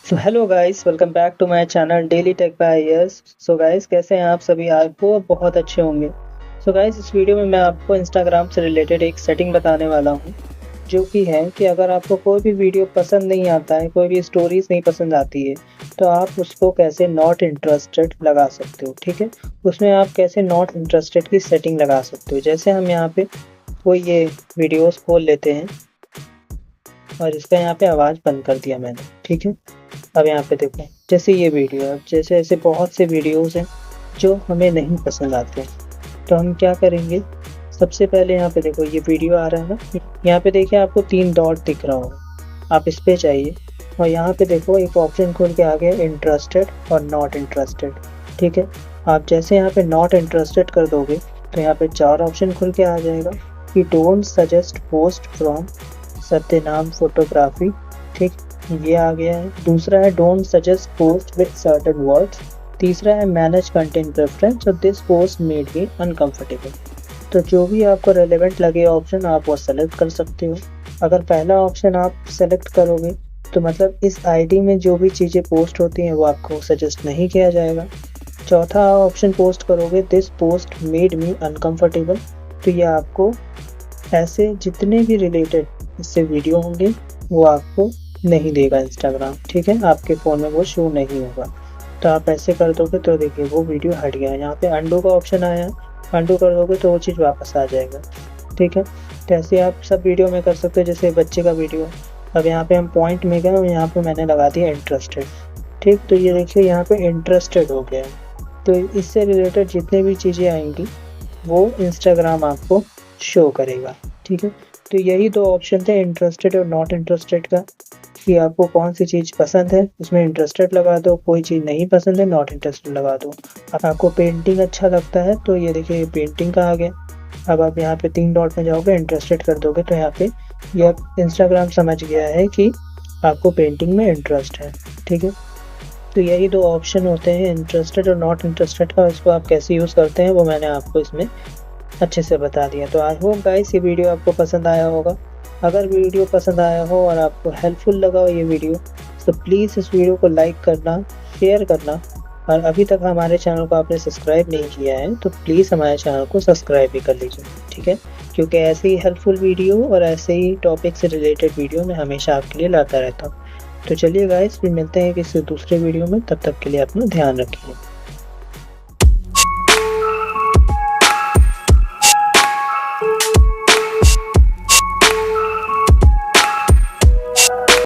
So hello guys, welcome back to my channel daily tech by yes. So guys, कैसे हैं आप सभी? आपको बहुत अच्छे होंगे। सो गाइस, इस वीडियो में मैं आपको इंस्टाग्राम से रिलेटेड एक सेटिंग बताने वाला हूं, जो कि है कि अगर आपको कोई भी वीडियो पसंद नहीं आता है, कोई भी स्टोरीज नहीं पसंद आती है, तो आप उसको कैसे नॉट इंटरेस्टेड लगा सकते हो। ठीक है, उसमें आप कैसे नॉट इंटरेस्टेड की सेटिंग लगा सकते हो। जैसे हम यहाँ पे कोई ये वीडियोस खोल लेते हैं और इसका यहाँ पे आवाज़ बंद कर दिया मैंने। ठीक है, अब यहाँ पे देखो, जैसे ये वीडियो है, जैसे ऐसे बहुत से वीडियोस हैं जो हमें नहीं पसंद आते हैं, तो हम क्या करेंगे? सबसे पहले यहाँ पे देखो, ये वीडियो आ रहा है ना, यहाँ पे देखिए आपको 3 डॉट दिख रहा होगा, आप इस पे जाइए और यहाँ पे देखो एक ऑप्शन खुल के आ गया, इंटरेस्टेड और नॉट इंटरेस्टेड। ठीक है, आप जैसे यहाँ पे नॉट इंटरेस्टेड कर दोगे तो यहाँ पे 4 ऑप्शन खुल के आ जाएगा कि don't suggest post from Satyanam photography. ठीक, ये आ गया है। दूसरा है don't suggest post with certain words. तीसरा है मैनेज कंटेंट प्रेफरेंस और this post made me uncomfortable. तो जो भी आपको रेलेवेंट लगे ऑप्शन, आप वो सेलेक्ट कर सकते हो। अगर पहला ऑप्शन आप सेलेक्ट करोगे तो मतलब इस आईडी में जो भी चीज़ें पोस्ट होती हैं वो आपको सजेस्ट नहीं किया जाएगा। चौथा ऑप्शन पोस्ट करोगे, this post made me uncomfortable, तो ये आपको ऐसे जितने भी रिलेटेड इससे वीडियो होंगे वो आपको नहीं देगा इंस्टाग्राम। ठीक है, आपके फ़ोन में वो शो नहीं होगा। तो आप ऐसे कर दोगे तो देखिए वो वीडियो हट गया है। यहाँ पे अंडू का ऑप्शन आया है, अंडू कर दोगे तो वो चीज़ वापस आ जाएगा। ठीक है, तो ऐसे आप सब वीडियो में कर सकते हो। जैसे बच्चे का वीडियो है, अब यहाँ पे हम पॉइंट में गए और यहाँ पे मैंने लगा दिया इंटरेस्टेड। ठीक, तो ये देखिए यहाँ पे इंटरेस्टेड हो गया है। तो इससे रिलेटेड जितने भी चीज़ें आएंगी वो इंस्टाग्राम आपको शो करेगा। ठीक है, तो यही 2 ऑप्शन थे, इंटरेस्टेड और नॉट इंटरेस्टेड का, कि आपको कौन सी चीज़ पसंद है उसमें इंटरेस्टेड लगा दो, कोई चीज़ नहीं पसंद है नॉट इंटरेस्टेड लगा दो। अब आपको पेंटिंग अच्छा लगता है तो ये देखिए पेंटिंग का आ गया। अब आप यहाँ पे 3 डॉट में जाओगे, इंटरेस्टेड कर दोगे तो यहाँ पे यह इंस्टाग्राम समझ गया है कि आपको पेंटिंग में इंटरेस्ट है। ठीक है, तो यही 2 ऑप्शन होते हैं, इंटरेस्टेड और नॉट इंटरेस्टेड का। इसको आप कैसे यूज़ करते हैं वो मैंने आपको इसमें अच्छे से बता दिया। तो आई होप गाइस ये वीडियो आपको पसंद आया होगा। अगर वीडियो पसंद आया हो और आपको हेल्पफुल लगा हो ये वीडियो, तो प्लीज़ इस वीडियो को लाइक करना, शेयर करना, और अभी तक हमारे चैनल को आपने सब्सक्राइब नहीं किया है तो प्लीज़ हमारे चैनल को सब्सक्राइब भी कर लीजिए। ठीक है, क्योंकि ऐसे ही हेल्पफुल वीडियो और ऐसे ही टॉपिक से रिलेटेड वीडियो मैं हमेशा आपके लिए लाता रहता हूँ। तो चलिए गाइस, फिर मिलते हैं किसी दूसरे वीडियो में, तब तक के लिए अपना ध्यान रखिए।